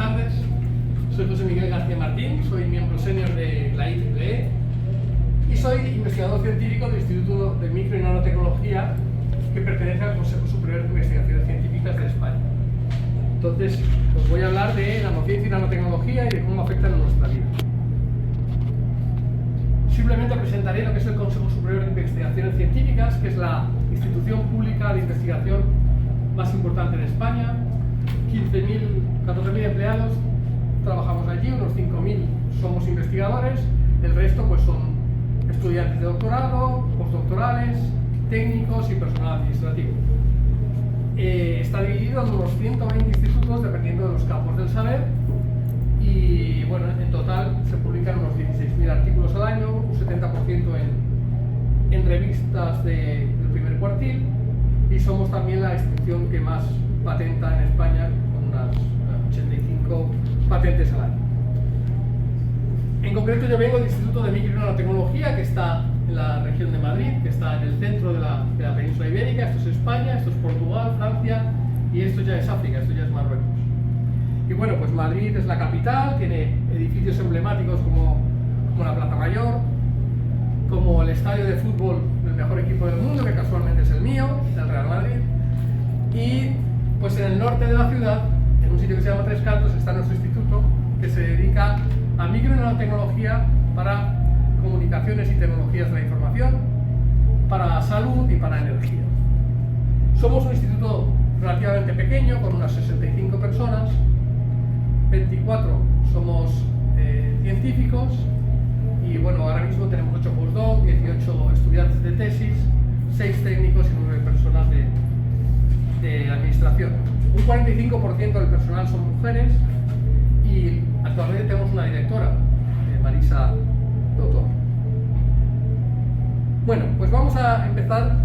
tardes. Soy José Miguel García Martín, soy miembro senior de la IEEE y soy investigador científico del Instituto de Micro y Nanotecnología que pertenece al Consejo Superior de Investigaciones Científicas de España. Entonces, os voy a hablar de nanociencia y nanotecnología y de cómo afectan a nuestra vida. Simplemente presentaré lo que es el Consejo Superior de Investigaciones Científicas, que es la institución pública de investigación más importante de España. 14.000 empleados trabajamos allí, unos 5.000 somos investigadores, el resto pues son estudiantes de doctorado, postdoctorales, técnicos y personal administrativo. Está dividido en unos 120 institutos dependiendo de los campos del saber y bueno, en total se publican unos 16.000 artículos al año, un 70% en revistas del primer cuartil y somos también la institución que más patenta en España con unas 85 patentes al año. En concreto yo vengo del Instituto de Micro y Nanotecnología que está en la región de Madrid, que está en el centro de la península ibérica. Esto es España, esto es Portugal, Francia y esto ya es África, esto ya es Marruecos. Y bueno, pues Madrid es la capital, tiene edificios emblemáticos como la Plaza Mayor, como el estadio de fútbol del mejor equipo del mundo, que casualmente es el mío, el Real Madrid. Y pues en el norte de la ciudad, en un sitio que se llama Tres Cantos, está nuestro instituto que se dedica a micro y nanotecnología para comunicaciones y tecnologías de la información, para salud y para energía. Somos un instituto relativamente pequeño, con unas 65 personas, 24 somos científicos y bueno, ahora mismo tenemos 8 postdoc, 18 estudiantes de tesis, 6 técnicos y 9 personas de administración. Un 45% del personal son mujeres y actualmente tenemos una directora, Marisa Doctor. Bueno, pues vamos a empezar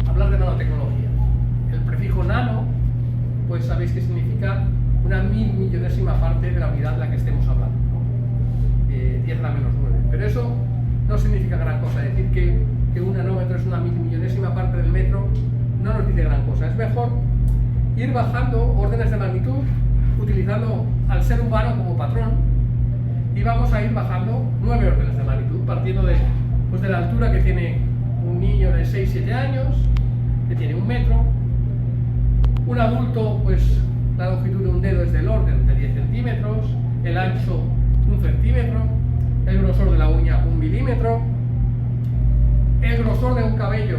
a hablar de nanotecnología. El prefijo nano, pues sabéis que significa una 1.000.000.000ª parte de la unidad de la que estemos hablando, ¿no? 10 a la menos 9. Pero eso no significa gran cosa. Decir que un nanómetro es una 1.000.000.000ª parte del metro no nos dice gran cosa. Es mejor ir bajando órdenes de magnitud utilizando al ser humano como patrón y vamos a ir bajando 9 órdenes de magnitud partiendo de la altura que tiene un niño de 6-7 años, que tiene 1 metro. Un adulto, pues la longitud de un dedo es del orden de 10 centímetros, el ancho 1 centímetro, el grosor de la uña 1 milímetro, el grosor de un cabello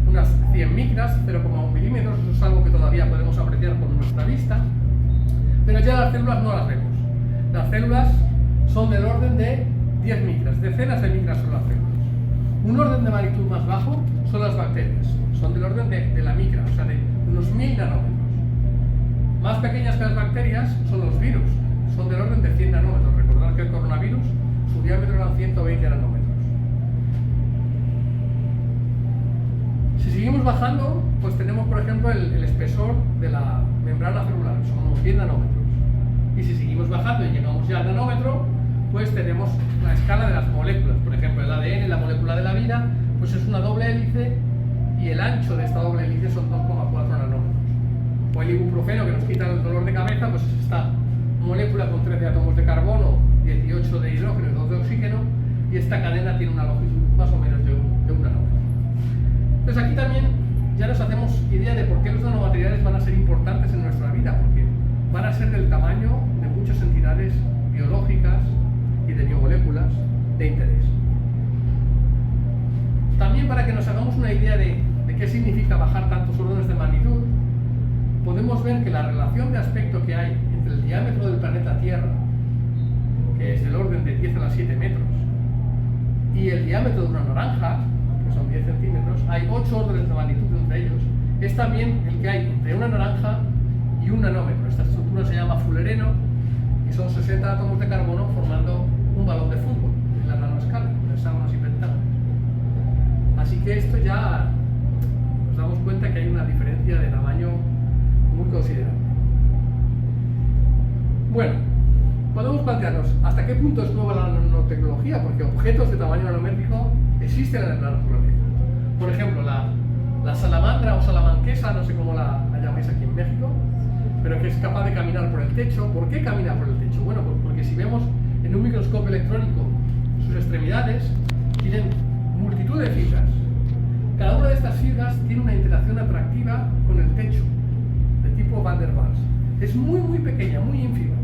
unas 100 micras, 0,1 milímetros. Eso es algo que todavía podemos apreciar con nuestra vista, pero ya las células no las vemos. Las células son del orden de 10 micras, decenas de micras son las células. Un orden de magnitud más bajo son las bacterias, son del orden de la micra, o sea de unos 1000 nanómetros. Más pequeñas que las bacterias son los virus, son del orden de 100 nanómetros. Recordad que el coronavirus, su diámetro eran 120 nanómetros. Si seguimos bajando, pues tenemos por ejemplo el espesor de la membrana celular, son unos 100 nanómetros. Y si seguimos bajando y llegamos ya al nanómetro, pues tenemos la escala de las moléculas. Por ejemplo, el ADN, la molécula de la vida, pues es una doble hélice y el ancho de esta doble hélice son 2,4 nanómetros. O el ibuprofeno, que nos quita el dolor de cabeza, pues es esta molécula con 13 átomos de carbono, 18 de hidrógeno y 2 de oxígeno, y esta cadena tiene una longitud más o menos de un nanómetro. Entonces aquí también ya nos hacemos idea de por qué los nanomateriales van a ser importantes en nuestra vida, porque van a ser del tamaño de muchas entidades biológicas y de biomoléculas de interés. También para que nos hagamos una idea de qué significa bajar tantos órdenes de magnitud, podemos ver que la relación de aspecto que hay entre el diámetro del planeta Tierra, que es del orden de 10 a la 7 metros, y el diámetro de una naranja, que son 10 centímetros, hay 8 órdenes de magnitud entre ellos, es también el que hay entre una naranja y un nanómetro. Esta estructura se llama fullereno y son 60 átomos de carbono formando un balón de fútbol en la nanoescala, con hexágonos y pentágonos. Así que esto ya nos damos cuenta que hay una diferencia de tamaño muy considerable. Bueno, podemos plantearnos hasta qué punto es nueva la nanotecnología, porque objetos de tamaño nanométrico existen en la naturaleza. Por ejemplo, la salamandra o salamanquesa, no sé cómo la llamáis aquí en México, pero que es capaz de caminar por el techo. ¿Por qué camina por el techo? Bueno, pues porque si vemos en un microscopio electrónico sus extremidades, tienen multitud de fibras. Cada una de estas fibras tiene una interacción atractiva con el techo, de tipo Van der Waals. Es muy pequeña, muy ínfima,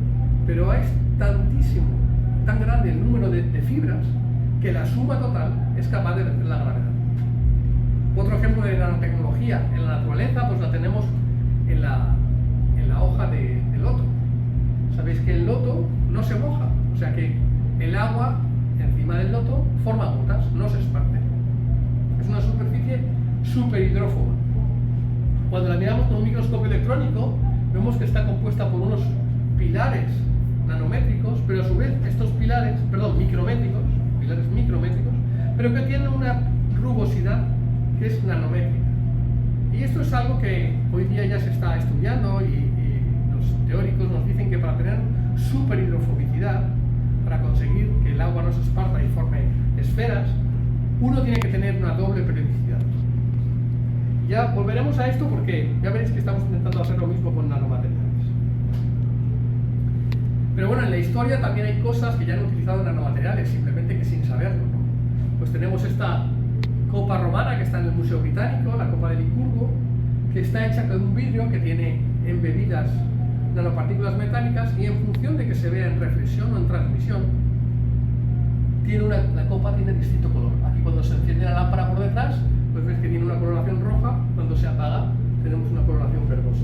pero es tantísimo, tan grande el número de fibras que la suma total es capaz de vencer la gravedad. Otro ejemplo de nanotecnología en la naturaleza, pues la tenemos en la hoja de loto. Sabéis que el loto no se moja, o sea que el agua encima del loto forma gotas, no se esparce. Es una superficie súper hidrófoba. Cuando la miramos con un microscopio electrónico, vemos que está compuesta por unos pilares nanométricos, pero a su vez estos pilares, pilares micrométricos, pero que tienen una rugosidad que es nanométrica. Y esto es algo que hoy día ya se está estudiando y los teóricos nos dicen que para tener superhidrofobicidad, para conseguir que el agua no se esparza y forme esferas, uno tiene que tener una doble periodicidad. Ya volveremos a esto porque ya veréis que estamos intentando hacer lo mismo con nanomateriales. Pero bueno, en la historia también hay cosas que ya han utilizado nanomateriales, simplemente que sin saberlo, ¿no? Pues tenemos esta copa romana que está en el Museo Británico, la copa de Licurgo, que está hecha con un vidrio que tiene embebidas nanopartículas metálicas y en función de que se vea en reflexión o en transmisión, la copa tiene distinto color. Aquí cuando se enciende la lámpara por detrás, pues ves que tiene una coloración roja, cuando se apaga tenemos una coloración verdosa.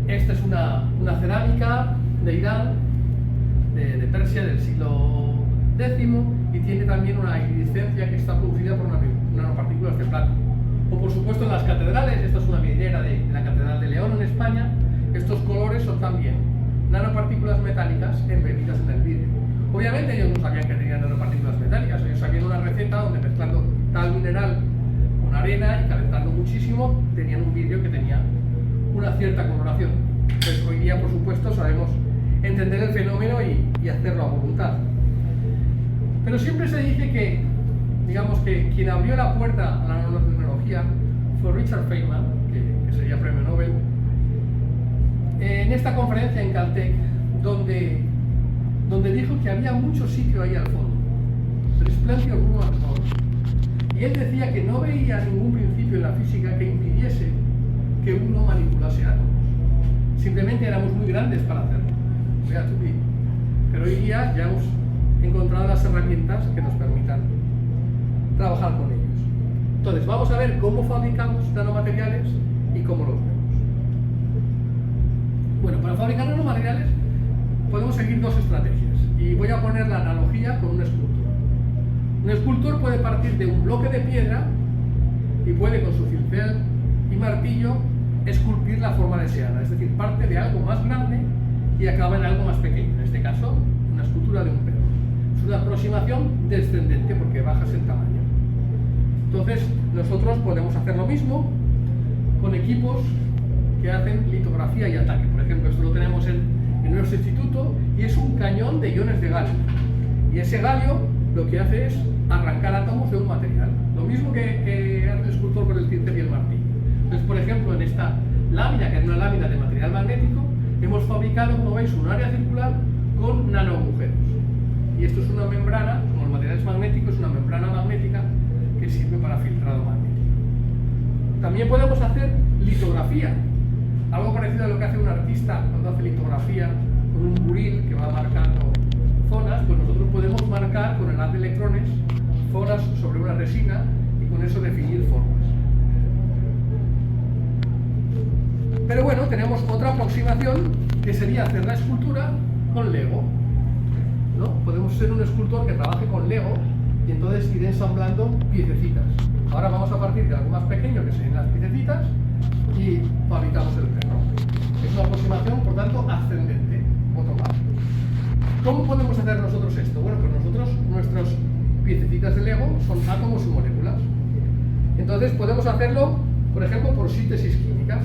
Esta es una cerámica de Irán, de Persia, del siglo X, y tiene también una iridiscencia que está producida por nanopartículas de plata. O por supuesto en las catedrales, esta es una vidriera de la Catedral de León en España, estos colores son también nanopartículas metálicas embebidas en el vidrio. Obviamente ellos no sabían que tenían nanopartículas metálicas, ellos sabían una receta donde mezclando tal mineral con arena y calentando muchísimo, tenían un vidrio que tenía una cierta coloración. Pues hoy día, por supuesto, sabemos entender el fenómeno y hacerlo a voluntad. Pero siempre se dice que, digamos que quien abrió la puerta a la nanotecnología fue Richard Feynman, que sería premio Nobel, en esta conferencia en Caltech, donde dijo que había mucho sitio ahí al fondo. There's plenty of room at the bottom. Y él decía que no veía ningún principio en la física que impidiese que uno manipulase átomos. Simplemente éramos muy grandes para hacerlo. Pero hoy día ya hemos encontrado las herramientas que nos permitan trabajar con ellos. Entonces, vamos a ver cómo fabricamos nanomateriales y cómo los vemos. Bueno, para fabricar nanomateriales podemos seguir dos estrategias. Y voy a poner la analogía con un escultor. Un escultor puede partir de un bloque de piedra y puede con su cincel y martillo esculpir la forma deseada, es decir, parte de algo más grande y acaba en algo más pequeño, en este caso, una escultura de un perro. Es una aproximación descendente porque bajas el tamaño. Entonces, nosotros podemos hacer lo mismo con equipos que hacen litografía y ataque. Por ejemplo, esto lo tenemos en nuestro instituto y es un cañón de iones de galio. Y ese galio lo que hace es arrancar átomos de un material. Lo mismo que hace el escultor con el cincel y el martillo. Entonces, por ejemplo, en esta lámina, que es una lámina de material magnético, hemos fabricado, como veis, un área circular con nanoagujeros. Y esto es una membrana, como el material es magnético, es una membrana magnética que sirve para filtrado magnético. También podemos hacer litografía, algo parecido a lo que hace un artista cuando hace litografía con un buril que va marcando zonas, pues nosotros podemos marcar con el haz de electrones zonas sobre una resina y con eso definir formas. Pero bueno, tenemos otra aproximación que sería hacer la escultura con Lego, ¿no? Podemos ser un escultor que trabaje con Lego y entonces ir ensamblando piececitas. Ahora vamos a partir de algo más pequeño que serían las piececitas y fabricamos el perro. Es una aproximación, por tanto, ascendente, otro más. ¿Cómo podemos hacer nosotros esto? Bueno, pues nosotros, nuestras piececitas de Lego son átomos y moléculas. Entonces podemos hacerlo, por ejemplo, por síntesis química.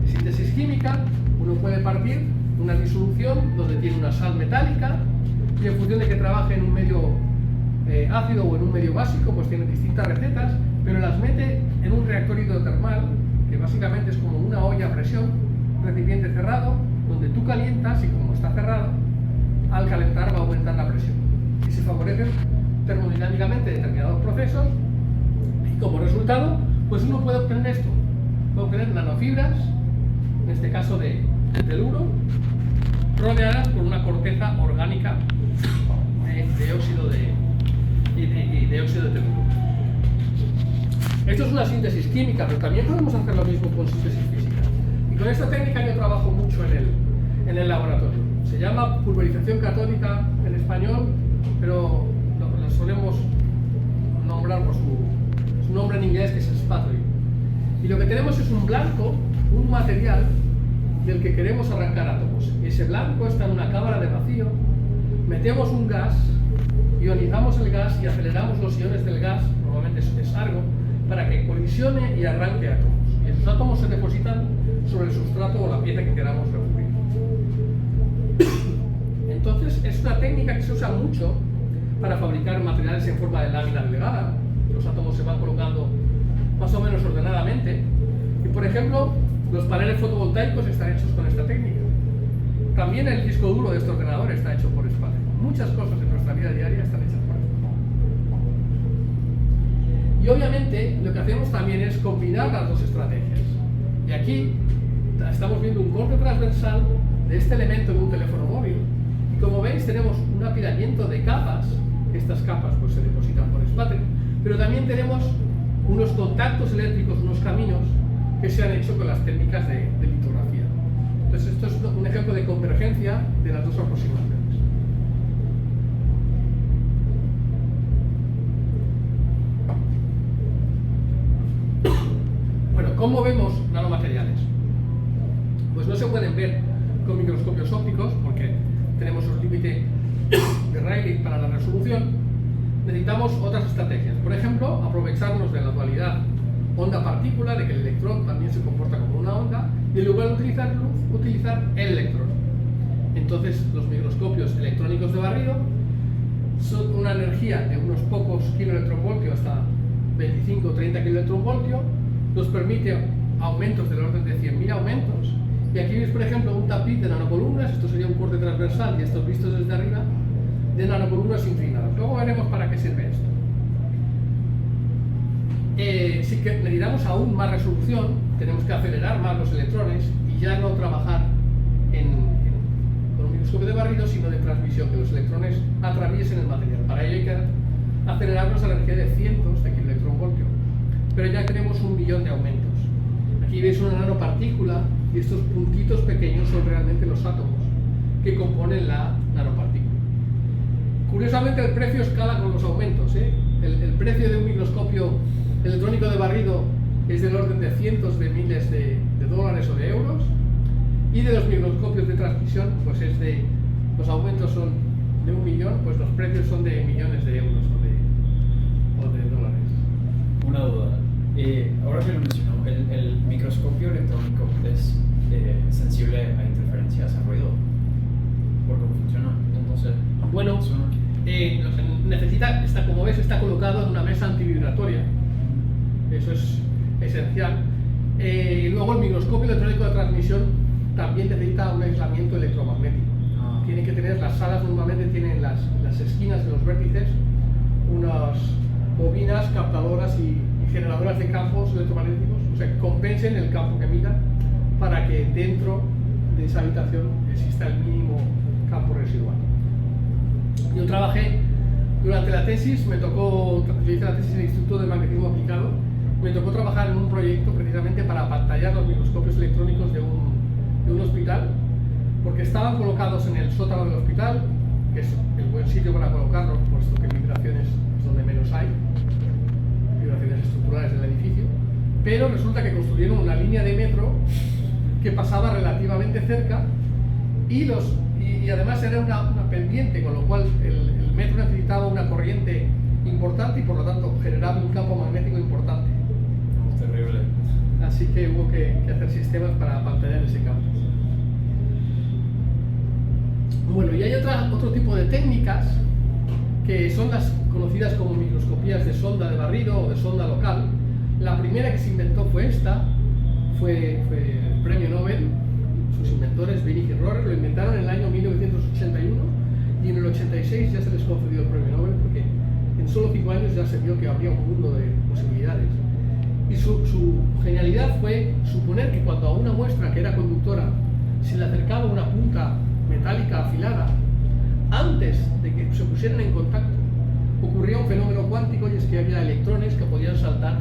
Síntesis química, uno puede partir una disolución donde tiene una sal metálica y en función de que trabaje en un medio ácido o en un medio básico, pues tiene distintas recetas, pero las mete en un reactor hidrotermal que va básicamente es como una olla a presión, recipiente cerrado, donde tú calientas y como está cerrado, al calentar va a aumentar la presión. Y se favorecen termodinámicamente determinados procesos y como resultado, pues uno puede obtener esto. Puede obtener nanofibras, en este caso de teluro, rodeadas por una corteza orgánica de óxido de óxido de teluro. Esto es una síntesis química, pero también podemos hacer lo mismo con síntesis física. Y con esta técnica yo trabajo mucho en el laboratorio. Se llama pulverización catódica en español, pero lo solemos nombrar por su nombre en inglés, que es sputtering. Y lo que tenemos es un blanco, un material del que queremos arrancar átomos. Ese blanco está en una cámara de vacío, metemos un gas, ionizamos el gas y aceleramos los iones del gas, normalmente es argon, para que colisione y arranque átomos. Y esos átomos se depositan sobre el sustrato o la pieza que queramos recubrir. Entonces, es una técnica que se usa mucho para fabricar materiales en forma de lámina delgada. Los átomos se van colocando más o menos ordenadamente. Y, por ejemplo, los paneles fotovoltaicos están hechos con esta técnica. También el disco duro de este ordenador está hecho por sputtering. Muchas cosas en nuestra vida diaria están hechas por esto. Y obviamente lo que hacemos también es combinar las dos estrategias. Y aquí estamos viendo un corte transversal de este elemento en un teléfono móvil. Y como veis tenemos un apilamiento de capas. Estas capas pues se depositan por sputtering. Pero también tenemos unos contactos eléctricos, unos caminos que se han hecho con las técnicas de litografía. Entonces esto es un ejemplo de convergencia de las dos aproximaciones. Bueno, ¿cómo vemos nanomateriales? Pues no se pueden ver con microscopios ópticos porque tenemos un límite de Rayleigh para la resolución. Necesitamos otras estrategias. Por ejemplo, aprovecharnos de la dualidad onda-partícula, de que el electrón también se comporta como una onda, y en lugar de utilizar luz, utilizar el electrón. Entonces, los microscopios electrónicos de barrido son una energía de unos pocos kiloelectronvoltios hasta 25 o 30 kiloelectronvoltios, nos permite aumentos del orden de 100.000 aumentos. Y aquí veis, por ejemplo, un tapiz de nanocolumnas, esto sería un corte transversal y estos vistos desde arriba, de nanocolumnas inclinadas. Luego veremos para qué sirve esto. Si que necesitamos aún más resolución, tenemos que acelerar más los electrones y ya no trabajar con un microscopio de barrido, sino de transmisión, que los electrones atraviesen el material. Para ello hay que acelerarnos a la energía de cientos de kiloelectronvoltios. Pero ya tenemos 1.000.000 de aumentos. Aquí veis una nanopartícula y estos puntitos pequeños son realmente los átomos que componen la nanopartícula. Curiosamente el precio escala con los aumentos. El precio de un microscopio electrónico de barrido es del orden de cientos de miles de dólares o de euros, y de los microscopios de transmisión pues los aumentos son de 1.000.000, pues los precios son de millones de euros o de dólares. Una duda, ahora que lo mencionó, ¿el microscopio electrónico es sensible a interferencias, a ruido? ¿Por cómo funciona? Entonces, bueno, necesita, como ves, está colocado en una mesa antivibratoria. Eso es esencial. Luego el microscopio electrónico de transmisión también necesita un aislamiento electromagnético. Tiene que tener, las salas normalmente tienen las esquinas de los vértices unas bobinas captadoras y generadoras de campos electromagnéticos, o sea, que compensen el campo que emita para que dentro de esa habitación exista el mínimo campo residual. Yo trabajé durante la tesis, yo hice la tesis en el Instituto de Magnetismo Aplicado, me tocó trabajar en un proyecto precisamente para apantallar los microscopios electrónicos de un hospital, porque estaban colocados en el sótano del hospital, que es el buen sitio para colocarlos, puesto que vibraciones es donde menos hay, vibraciones estructurales del edificio, pero resulta que construyeron una línea de metro que pasaba relativamente cerca y además era una pendiente, con lo cual el metro necesitaba una corriente importante y por lo tanto generaba un campo magnético importante. Terrible. Así que hubo que hacer sistemas para apantallar ese campo. Bueno, y hay otro tipo de técnicas que son las conocidas como microscopías de sonda de barrido o de sonda local. La primera que se inventó fue esta, fue el premio Nobel. Sus inventores, Winnicke y Rorer, lo inventaron en el año 1981 y en el 86 ya se les concedió el premio Nobel porque en solo 5 años ya se vio que habría un mundo de posibilidades. Y su genialidad fue suponer que cuando a una muestra que era conductora se le acercaba una punta metálica afilada, antes de que se pusieran en contacto, ocurría un fenómeno cuántico, y es que había electrones que podían saltar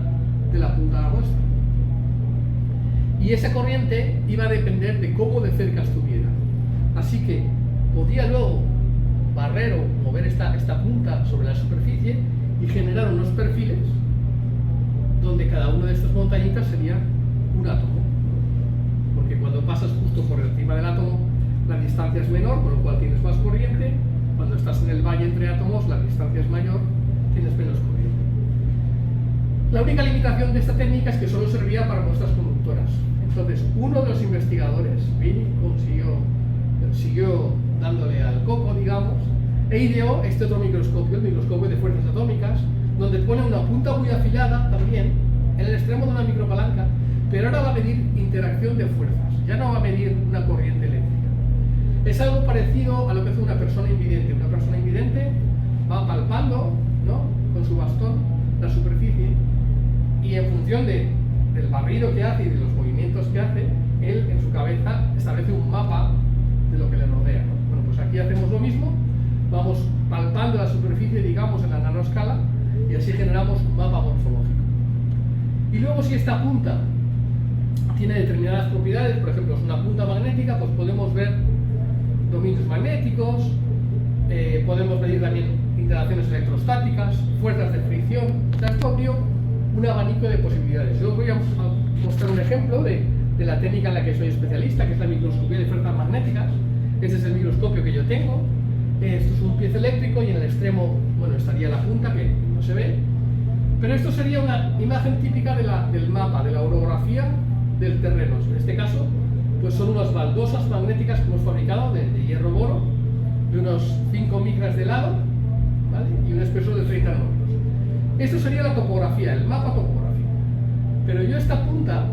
de la punta a la muestra. Y esa corriente iba a depender de cómo de cerca estuviera. Así que podía luego barrer o mover esta punta sobre la superficie y generar unos perfiles donde cada uno de estas montañitas sería un átomo. Porque cuando pasas justo por encima del átomo, la distancia es menor, con lo cual tienes más corriente. Cuando estás en el valle entre átomos, la distancia es mayor, tienes menos corriente. La única limitación de esta técnica es que solo servía para muestras conductoras. Entonces, uno de los investigadores, Winnicke, siguió dándole al coco, digamos, e ideó este otro microscopio, el microscopio de fuerzas atómicas, donde pone una punta muy afilada también en el extremo de una micropalanca, pero ahora va a medir interacción de fuerzas, ya no va a medir una corriente eléctrica. Es algo parecido a lo que hace una persona invidente. Una persona invidente va palpando, ¿no?, con su bastón la superficie, y en función del barrido que hace y de los movimientos que hace, él en su cabeza establece un mapa de lo que le rodea, ¿no? Bueno, pues aquí hacemos lo mismo, vamos palpando la superficie, digamos, en la nanoescala, y así generamos un mapa morfológico. Y luego, si esta punta tiene determinadas propiedades, por ejemplo, es una punta magnética, pues podemos ver dominios magnéticos, podemos medir también interacciones electrostáticas, fuerzas de fricción. O sea, esto abrió un abanico de posibilidades. Yo os voy a mostrar un ejemplo de la técnica en la que soy especialista, que es la microscopía de fuerzas magnéticas. Este es el microscopio que yo tengo. Esto es un piezo eléctrico y en el extremo, bueno, estaría la punta, que no se ve. Pero esto sería una imagen típica del mapa, de la orografía del terreno. En este caso, pues son unas baldosas magnéticas que hemos fabricado de hierro boro, de unos 5 micras de lado, ¿vale?, y un espesor de 30 nanómetros. Esto sería la topografía, el mapa topográfico. Pero yo esta punta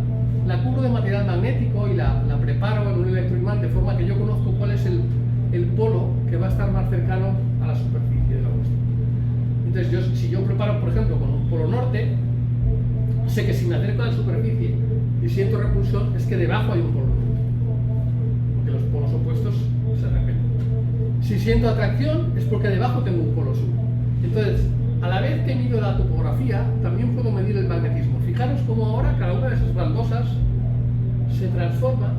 la cubro de material magnético y la preparo en un electroimán, de forma que yo conozco cuál es el polo que va a estar más cercano a la superficie de la muestra. Entonces, si yo preparo, por ejemplo, con un polo norte, sé que si me acerco a la superficie y siento repulsión, es que debajo hay un polo norte, porque los polos opuestos se repelen. Si siento atracción, es porque debajo tengo un polo sur. Entonces, a la vez que mido la topografía, también puedo medir el magnetismo. Fijaros cómo ahora cada una de esas baldosas se transforma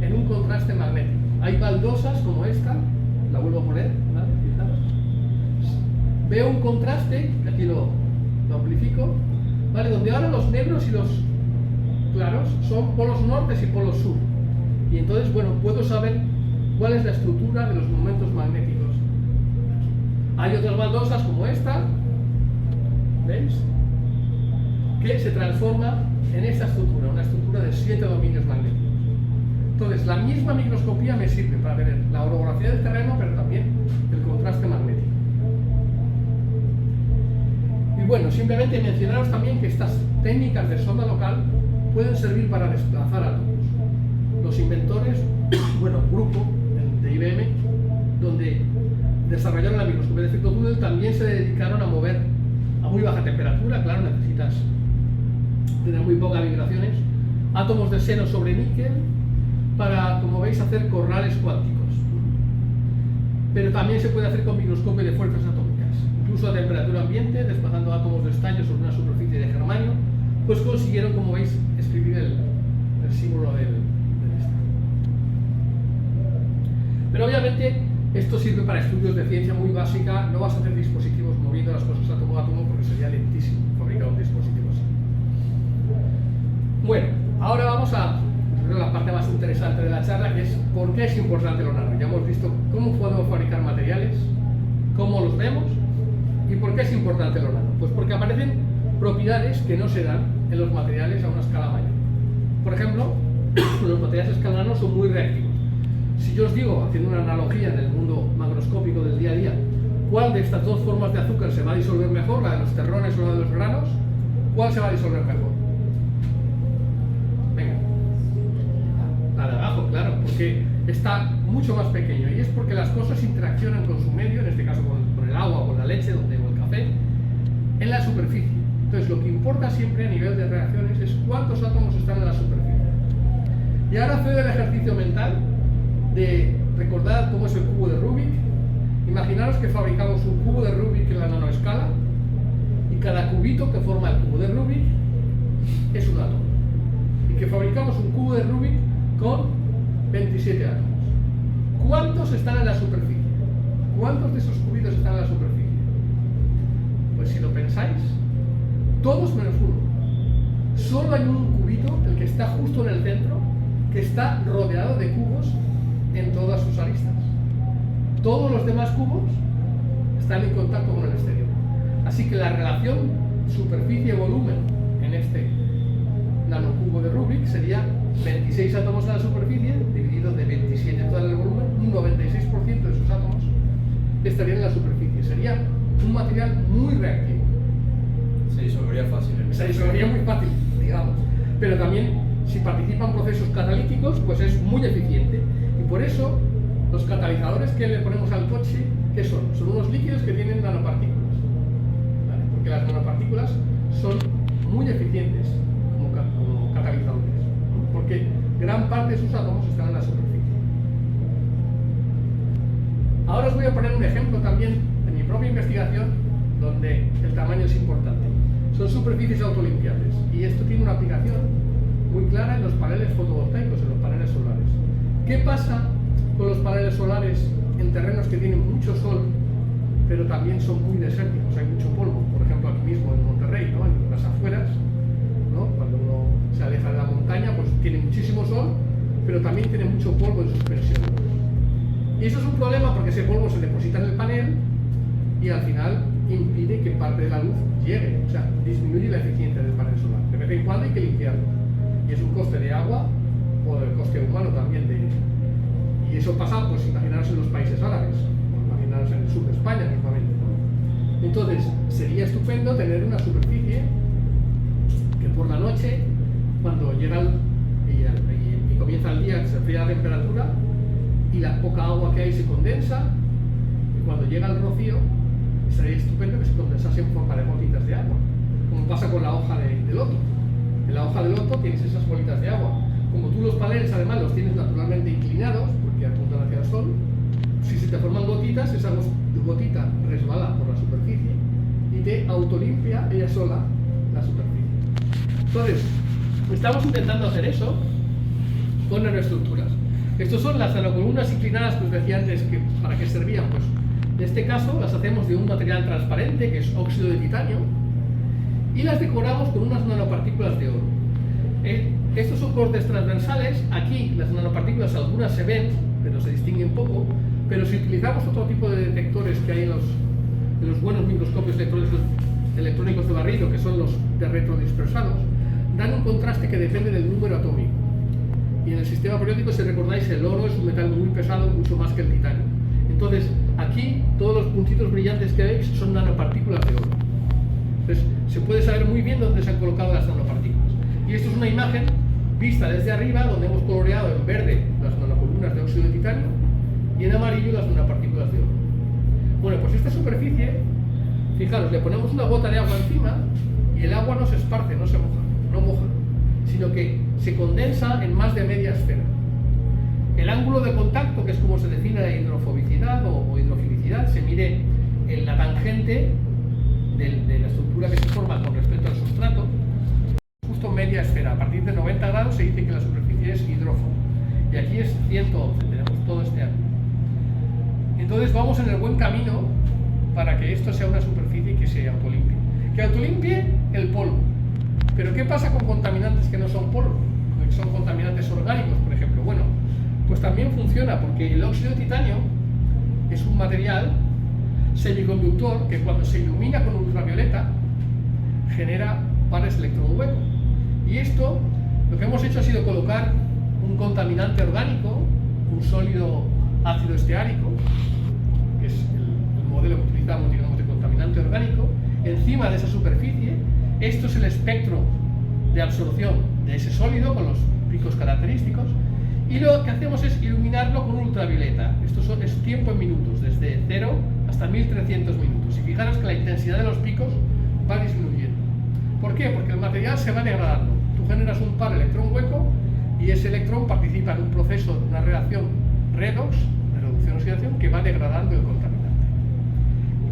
en un contraste magnético. Hay baldosas como esta, la vuelvo a poner, ¿vale? Fijaros. Veo un contraste, que aquí lo amplifico, ¿vale?, donde ahora los negros y los claros son polos nortes y polos sur. Y entonces, bueno, puedo saber cuál es la estructura de los momentos magnéticos. Hay otras baldosas como esta, ¿veis?, que se transforma en esta estructura, una estructura de 7 dominios magnéticos. Entonces, la misma microscopía me sirve para ver la orografía del terreno, pero también el contraste magnético. Y bueno, simplemente mencionaros también que estas técnicas de sonda local pueden servir para desplazar átomos. Los inventores, bueno, grupo de IBM, donde desarrollaron la microscopía de efecto túnel, también se dedicaron a mover a muy baja temperatura, claro, necesitas tener muy pocas vibraciones, átomos de seno sobre níquel para, como veis, hacer corrales cuánticos. Pero también se puede hacer con microscopio de fuerzas atómicas, incluso a temperatura ambiente, desplazando átomos de estaño sobre una superficie de germanio, pues consiguieron, como veis, escribir el símbolo del estaño. Pero obviamente esto sirve para estudios de ciencia muy básica. No vas a hacer dispositivos moviendo las cosas átomo a átomo porque sería lentísimo fabricar un dispositivo así. Bueno, ahora vamos a la parte más interesante de la charla, que es por qué es importante lo nano. Ya hemos visto cómo podemos fabricar materiales, cómo los vemos y por qué es importante lo nano. Pues porque aparecen propiedades que no se dan en los materiales a una escala mayor. Por ejemplo, los materiales a escala nano son muy reactivos. Si yo os digo, haciendo una analogía en el mundo macroscópico del día a día, ¿cuál de estas dos formas de azúcar se va a disolver mejor, la de los terrones o la de los granos? ¿Cuál se va a disolver mejor? porque está mucho más pequeño, y es porque las cosas interaccionan con su medio, en este caso con el agua o con la leche o el café, en la superficie. Entonces lo que importa siempre a nivel de reacciones es cuántos átomos están en la superficie. Y ahora haced el ejercicio mental de recordar cómo es el cubo de Rubik. Imaginaros que fabricamos un cubo de Rubik en la nanoescala, y cada cubito que forma el cubo de Rubik es un átomo. Y que fabricamos un cubo de Rubik con 27 átomos. ¿Cuántos están en la superficie? ¿Cuántos de esos cubitos están en la superficie? Pues si lo pensáis, todos menos uno. Solo hay un cubito, el que está justo en el centro, que está rodeado de cubos en todas sus aristas. Todos los demás cubos están en contacto con el exterior. Así que la relación superficie-volumen en este nanocubo de Rubik sería 26 átomos en la superficie dividido de 27 todo el volumen. Un 96% de sus átomos estarían en la superficie. Sería un material muy reactivo. Se disolvería fácil. Se disolvería muy fácil, digamos. Pero también, si participan procesos catalíticos, pues es muy eficiente. Y por eso, los catalizadores que le ponemos al coche, ¿qué son? Son unos líquidos que tienen nanopartículas, ¿vale? Porque las nanopartículas son muy eficientes como catalizadores, porque gran parte de sus átomos están en la superficie. Ahora os voy a poner un ejemplo también de mi propia investigación, donde el tamaño es importante. Son superficies autolimpiables, y esto tiene una aplicación muy clara en los paneles fotovoltaicos, en los paneles solares. ¿Qué pasa con los paneles solares en terrenos que tienen mucho sol, pero también son muy desérticos, hay mucho polvo? Por ejemplo, aquí mismo en Monterrey, ¿no? En las afueras, ¿no? Cuando uno se aleja de la montaña, pues tiene muchísimo sol, pero también tiene mucho polvo en suspensión. Y eso es un problema porque ese polvo se deposita en el panel y al final impide que parte de la luz llegue, o sea, disminuye la eficiencia del panel solar. De vez en cuando hay que limpiarlo, y es un coste de agua o del coste humano también y eso pasa, pues imaginaros en los países árabes, o imaginaros en el sur de España mismamente, ¿no? Entonces sería estupendo tener una superficie que por la noche, cuando llega y comienza el día, se enfría la temperatura y la poca agua que hay se condensa, y cuando llega el rocío sería estupendo que se condensase en forma de gotitas de agua, como pasa con la hoja de loto. En la hoja de loto tienes esas bolitas de agua. Como tú los paneles además los tienes naturalmente inclinados, porque apuntan hacia el sol, si se te forman gotitas, esa gotita resbala por la superficie y te autolimpia ella sola la superficie. Entonces, estamos intentando hacer eso con nanoestructuras. Estas son las nanocolumnas inclinadas que os decía antes que para qué servían. Pues en este caso las hacemos de un material transparente que es óxido de titanio y las decoramos con unas nanopartículas de oro. Estos son cortes transversales. Aquí las nanopartículas algunas se ven, pero se distinguen poco. Pero si utilizamos otro tipo de detectores que hay en los buenos microscopios electrónicos de barrido, que son los de retrodispersados, dan un contraste que depende del número atómico. Y en el sistema periódico, si recordáis, el oro es un metal muy pesado, mucho más que el titanio. Entonces, aquí todos los puntitos brillantes que veis son nanopartículas de oro. Entonces, se puede saber muy bien dónde se han colocado las nanopartículas. Y esto es una imagen vista desde arriba, donde hemos coloreado en verde las nanocolumnas de óxido de titanio y en amarillo las nanopartículas de oro. Bueno, pues esta superficie, fijaros, le ponemos una gota de agua encima y el agua no se esparce, no se moja, no moja, sino que se condensa en más de media esfera. El ángulo de contacto, que es como se define la hidrofobicidad o hidrofilicidad, se mide en la tangente de la estructura que se forma con respecto al sustrato, justo media esfera. A partir de 90 grados se dice que la superficie es hidrófoba. Y aquí es 111, tenemos todo este ángulo. Entonces vamos en el buen camino para que esto sea una superficie que se autolimpie. Que autolimpie el polvo. Pero ¿qué pasa con contaminantes que no son polvo? Que son contaminantes orgánicos, por ejemplo. Bueno, pues también funciona, porque el óxido de titanio es un material semiconductor que cuando se ilumina con ultravioleta genera pares electrón hueco. Y esto, lo que hemos hecho ha sido colocar un contaminante orgánico, un sólido ácido esteárico, que es el modelo que utilizamos, digamos, de contaminante orgánico, encima de esa superficie. Esto es el espectro de absorción de ese sólido con los picos característicos, Y lo que hacemos es iluminarlo con ultravioleta. Esto es tiempo en minutos, desde 0 hasta 1300 minutos. Y fijaros que la intensidad de los picos va disminuyendo. ¿Por qué? Porque el material se va degradando. Tú generas un par electrón hueco y ese electrón participa en un proceso, una reacción redox, de reducción-oxidación, que va degradando el contaminante.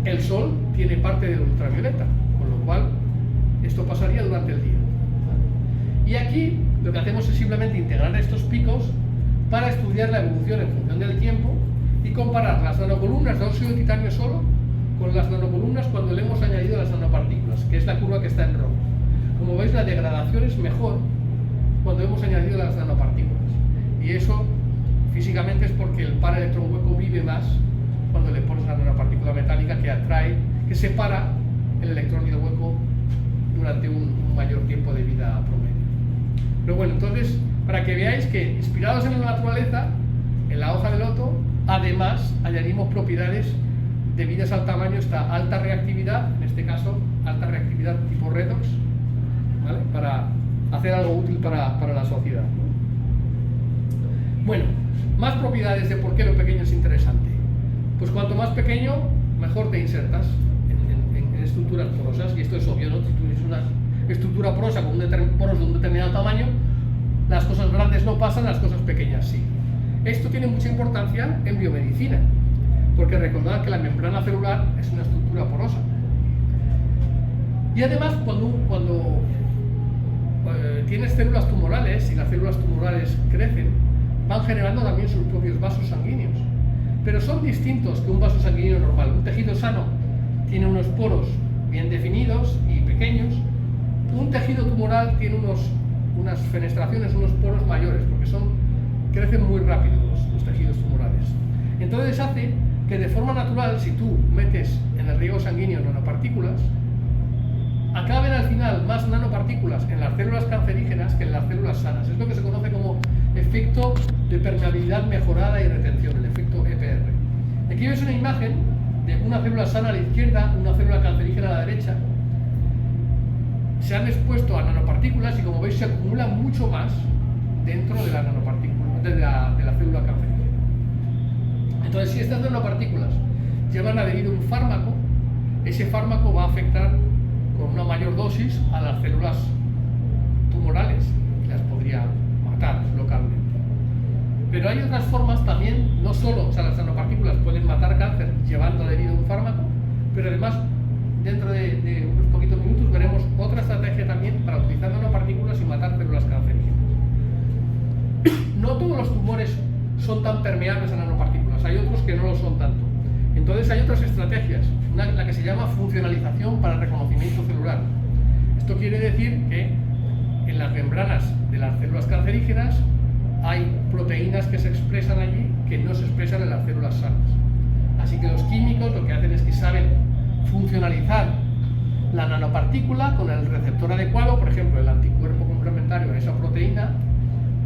El Sol tiene parte del ultravioleta, con lo cual esto pasaría durante el día. Y aquí lo que hacemos es simplemente integrar estos picos para estudiar la evolución en función del tiempo y comparar las nanocolumnas de óxido de titanio solo con las nanocolumnas cuando le hemos añadido las nanopartículas, que es la curva que está en rojo. Como veis, la degradación es mejor cuando hemos añadido las nanopartículas. Y eso físicamente es porque el par electrón hueco vive más cuando le pones una nanopartícula metálica que atrae, que separa el electrón y el hueco durante un mayor tiempo de vida promedio. Pero bueno, entonces, para que veáis que, inspirados en la naturaleza, en la hoja de loto, además añadimos propiedades debidas al tamaño, esta alta reactividad, en este caso, alta reactividad tipo redox, ¿vale? Para hacer algo útil para la sociedad. Bueno, más propiedades de por qué lo pequeño es interesante. Pues cuanto más pequeño, mejor te insertas en estructuras porosas, y esto es obvio, ¿no? Si tú tienes una estructura porosa con poros de un determinado tamaño, las cosas grandes no pasan, las cosas pequeñas sí. Esto tiene mucha importancia en biomedicina, porque recordad que la membrana celular es una estructura porosa. Y además, cuando tienes células tumorales y las células tumorales crecen, van generando también sus propios vasos sanguíneos. Pero son distintos que un vaso sanguíneo normal. Un tejido sano tiene unos poros bien definidos y pequeños. Un tejido tumoral tiene unas fenestraciones, unos poros mayores, porque crecen muy rápido los tejidos tumorales. Entonces hace que de forma natural, si tú metes en el riego sanguíneo nanopartículas, acaben al final más nanopartículas en las células cancerígenas que en las células sanas. Es lo que se conoce como efecto de permeabilidad mejorada y retención, el efecto EPR. Aquí ves una imagen de una célula sana a la izquierda, una célula cancerígena a la derecha. Se han expuesto a nanopartículas y, como veis, se acumula mucho más dentro de la nanopartícula, de la célula cancerígena. Entonces, si estas nanopartículas llevan adherido un fármaco, ese fármaco va a afectar con una mayor dosis a las células tumorales y las podría matar localmente. Pero hay otras formas también, no solo, las nanopartículas pueden matar cáncer llevando adherido un fármaco, pero además dentro de unos poquitos minutos veremos otra estrategia también para utilizar nanopartículas y matar células cancerígenas. No todos los tumores son tan permeables a nanopartículas, hay otros que no lo son tanto. Entonces hay otras estrategias, la que se llama funcionalización para el reconocimiento celular. Esto quiere decir que en las membranas de las células cancerígenas hay proteínas que se expresan allí que no se expresan en las células sanas. Así que los químicos lo que hacen es que saben funcionalizar la nanopartícula con el receptor adecuado, por ejemplo el anticuerpo complementario a esa proteína,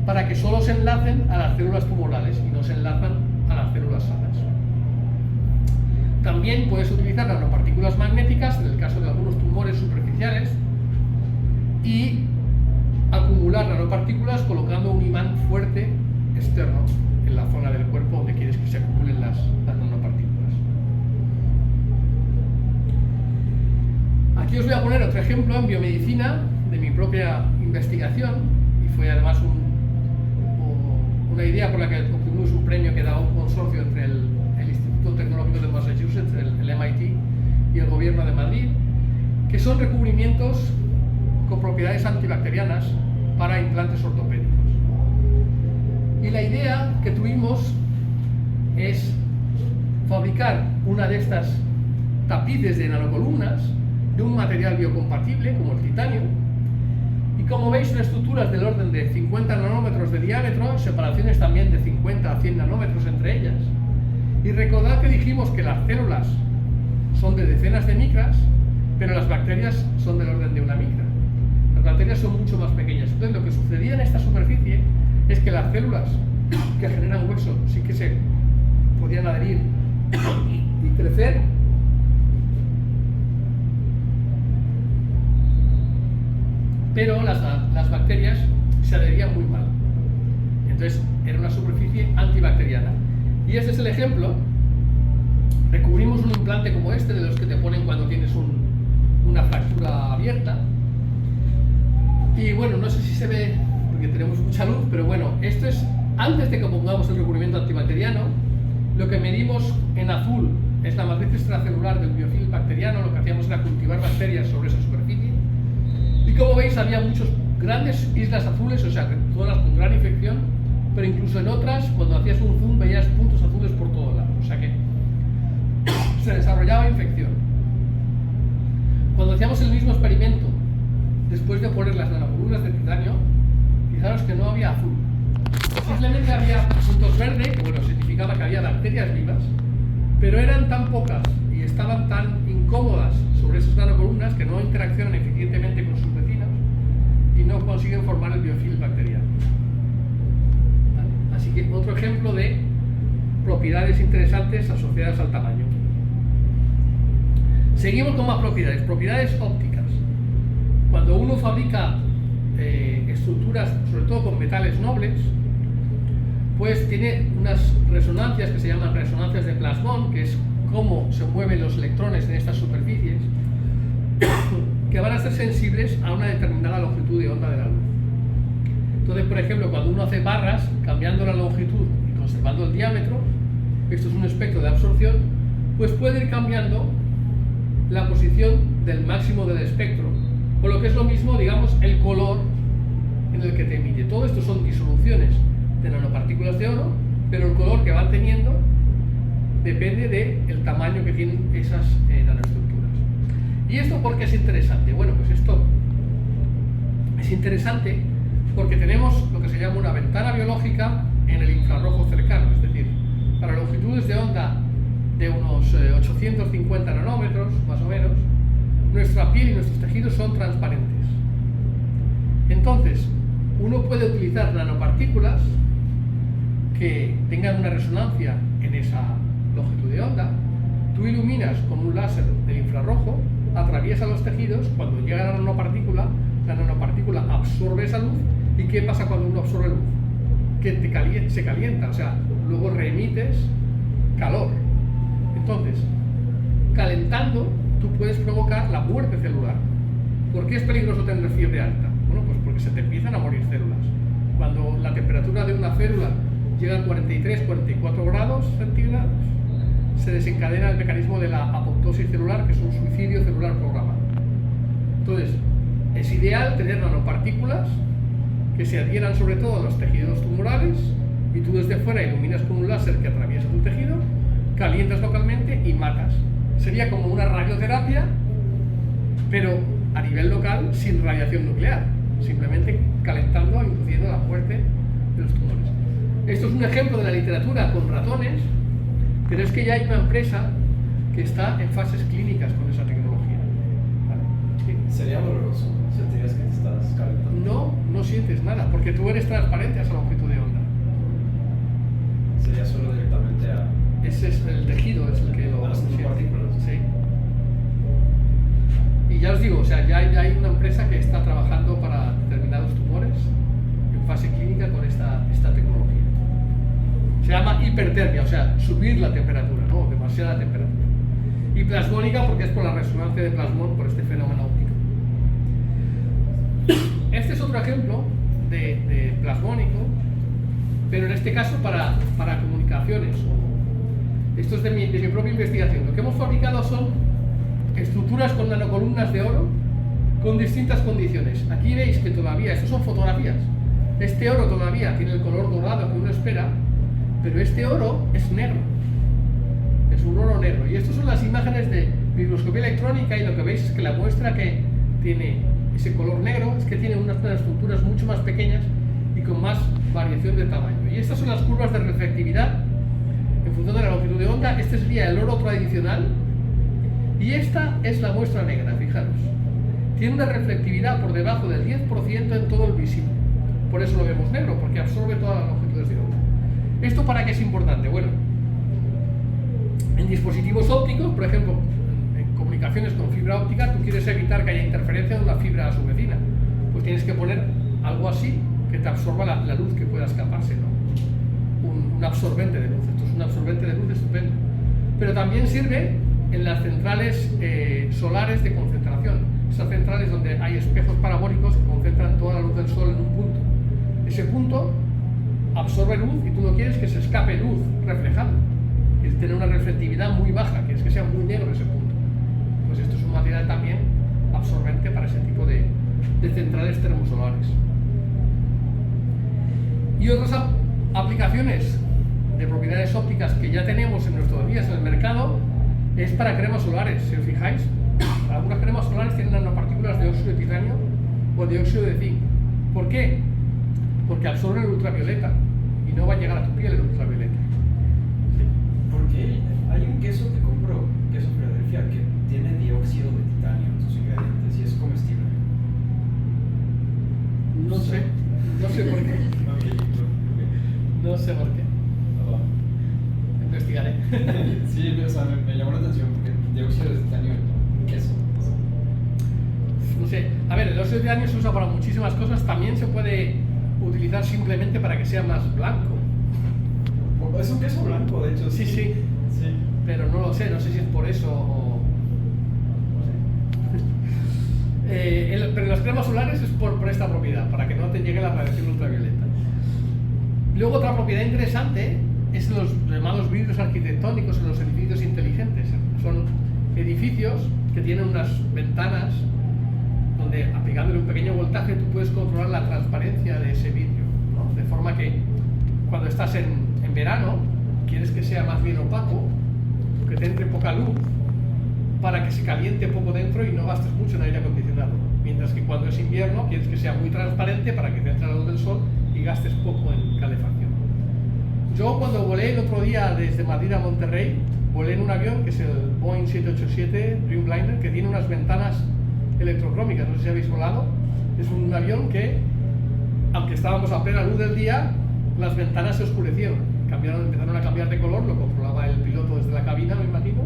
para que solo se enlacen a las células tumorales y no se enlazan a las células sanas. También puedes utilizar nanopartículas magnéticas en el caso de algunos tumores superficiales y acumular nanopartículas colocando un imán fuerte externo en la zona del cuerpo donde quieres que se acumulen las nanopartículas. Aquí os voy a poner otro ejemplo en biomedicina de mi propia investigación, y fue además una idea por la que obtuvimos un premio que da un consorcio entre el Instituto Tecnológico de Massachusetts, el MIT, y el Gobierno de Madrid, que son recubrimientos con propiedades antibacterianas para implantes ortopédicos. Y la idea que tuvimos es fabricar una de estas tapices de nanocolumnas de un material biocompatible como el titanio, y como veis son estructuras del orden de 50 nanómetros de diámetro, separaciones también de 50 a 100 nanómetros entre ellas. Y recordad que dijimos que las células son de decenas de micras, pero las bacterias son del orden de una micra. Las bacterias son mucho más pequeñas. Entonces lo que sucedía en esta superficie es que las células que generan hueso sí que se podían adherir y crecer, pero las bacterias se adherían muy mal. Entonces Entonces era una superficie antibacteriana. Y este es el ejemplo. Recubrimos un implante como este, de los que te ponen cuando tienes una fractura abierta. Y bueno, no sé si se ve porque tenemos mucha luz, pero bueno, esto es antes de que pongamos el recubrimiento antibacteriano. Lo que medimos en azul es la matriz extracelular del biofilm bacteriano. Lo que hacíamos era cultivar bacterias sobre esa superficie. Y como veis, había muchas grandes islas azules, o sea, todas con gran infección, pero incluso en otras, cuando hacías un zoom, veías puntos azules por todos lados. O sea que se desarrollaba infección. Cuando hacíamos el mismo experimento, después de poner las nanocolumnas de titanio, fijaros que no había azul. Simplemente había puntos verdes, que bueno, significaba que había bacterias vivas, pero eran tan pocas y estaban tan incómodas sobre esas nanocolumnas que no interaccionan eficientemente con sus vecinos y no consiguen formar el biofilm bacteriano. ¿Vale? Así que otro ejemplo de propiedades interesantes asociadas al tamaño. Seguimos con más propiedades ópticas. Cuando uno fabrica estructuras, sobre todo con metales nobles, pues tiene unas resonancias que se llaman resonancias de plasmón, que es cómo se mueven los electrones en estas superficies, que van a ser sensibles a una determinada longitud de onda de la luz. Entonces, por ejemplo, cuando uno hace barras, cambiando la longitud y conservando el diámetro, esto es un espectro de absorción, pues puede ir cambiando la posición del máximo del espectro, o lo que es lo mismo, digamos, el color en el que te emite. Todo esto son disoluciones de nanopartículas de oro, pero el color que van teniendo depende del tamaño que tienen esas nanoestructuras. ¿Y esto por qué es interesante? Bueno, pues esto es interesante porque tenemos lo que se llama una ventana biológica en el infrarrojo cercano, es decir, para longitudes de onda de unos 850 nanómetros, más o menos, nuestra piel y nuestros tejidos son transparentes. Entonces, uno puede utilizar nanopartículas que tengan una resonancia en esa longitud de onda. Tú iluminas con un láser del infrarrojo, atraviesa los tejidos, cuando llega la nanopartícula absorbe esa luz. ¿Y qué pasa cuando uno absorbe luz? Que se calienta, o sea, luego reemites calor. Entonces, calentando, tú puedes provocar la muerte celular. ¿Por qué es peligroso tener fiebre alta? Bueno, pues porque se te empiezan a morir células. Cuando la temperatura de una célula llega a 43, 44 grados centígrados, se desencadena el mecanismo de la apoptosis celular, que es un suicidio celular programado. Entonces, es ideal tener nanopartículas que se adhieran sobre todo a los tejidos tumorales, y tú desde fuera iluminas con un láser que atraviesa tu tejido, calientas localmente y matas. Sería como una radioterapia, pero a nivel local, sin radiación nuclear, simplemente calentando e induciendo la muerte de los tumores. Esto es un ejemplo de la literatura con ratones, pero es que ya hay una empresa que está en fases clínicas con esa tecnología. ¿Vale? Sí. ¿Sería doloroso? ¿Sentirías que te estás calentando? No sientes nada, porque tú eres transparente a esa longitud de onda. ¿Sería solo directamente a...? Ese es el tejido, es el que lo siente. Sí. Y ya os digo, o sea, ya hay una empresa que está trabajando para determinados tumores en fase clínica con esta tecnología. Se llama hipertermia, o sea, subir la temperatura, ¿no? Demasiada temperatura. Y plasmónica porque es por la resonancia de plasmón, por este fenómeno óptico. Este es otro ejemplo de plasmónico, pero en este caso para comunicaciones. Esto es de mi propia investigación. Lo que hemos fabricado son estructuras con nanocolumnas de oro con distintas condiciones. Aquí veis que todavía, estas son fotografías, este oro todavía tiene el color dorado que uno espera, pero este oro es negro, es un oro negro. Y estas son las imágenes de microscopía electrónica, y lo que veis es que la muestra que tiene ese color negro es que tiene unas estructuras mucho más pequeñas y con más variación de tamaño. Y estas son las curvas de reflectividad en función de la longitud de onda. Este sería el oro tradicional y esta es la muestra negra, fijaros. Tiene una reflectividad por debajo del 10% en todo el visible. Por eso lo vemos negro, porque absorbe todas las longitudes de onda. ¿Esto para qué es importante? Bueno, en dispositivos ópticos, por ejemplo, en comunicaciones con fibra óptica, tú quieres evitar que haya interferencia de una fibra a su vecina. Pues tienes que poner algo así que te absorba la luz que pueda escaparse, ¿no? absorbente de luz. Esto es un absorbente de luz estupendo. Pero también sirve en las centrales solares de concentración. Esas centrales donde hay espejos parabólicos que concentran toda la luz del sol en un punto. Ese punto absorbe luz y tú no quieres que se escape luz reflejada. Quieres tener una reflectividad muy baja, quieres que sea muy negro ese punto. Pues esto es un material también absorbente para ese tipo de centrales termosolares. Y otras aplicaciones de propiedades ópticas que ya tenemos en nuestros días en el mercado es para cremas solares. Si os fijáis, algunas cremas solares tienen nanopartículas de óxido de titanio o de óxido de zinc. ¿Por qué? Porque absorben el ultravioleta y no va a llegar a tu piel el ultravioleta. Porque hay un queso que compro, queso Philadelphia, que tiene dióxido de titanio en sus ingredientes y es comestible. No sé por qué. No sé por qué. Investigaré. Sí, o sea, me llamó la atención porque dióxido de titanio en queso. No sé. A ver, el óxido de titanio se usa para muchísimas cosas. También se puede utilizar simplemente para que sea más blanco. Es un queso blanco, de hecho. Sí. Pero no lo sé, no sé si es por eso o... no sé. Pero las cremas solares es por esta propiedad, para que no te llegue la radiación ultravioleta. Luego otra propiedad interesante es los llamados vidrios arquitectónicos en los edificios inteligentes. Son edificios que tienen unas ventanas donde aplicándole un pequeño voltaje tú puedes controlar la transparencia de ese vidrio, ¿no? De forma que cuando estás en verano quieres que sea más bien opaco, que te entre poca luz para que se caliente poco dentro y no gastes mucho en aire acondicionado, mientras que cuando es invierno quieres que sea muy transparente para que te entre la luz del sol y gastes poco en calefacción. Yo cuando volé el otro día desde Madrid a Monterrey, volé en un avión que es el Boeing 787 Dreamliner, que tiene unas ventanas electrocrómicas, no sé si habéis volado. Es un avión que, aunque estábamos a plena luz del día, las ventanas se oscurecieron, empezaron a cambiar de color, lo controlaba el piloto desde la cabina, me imagino,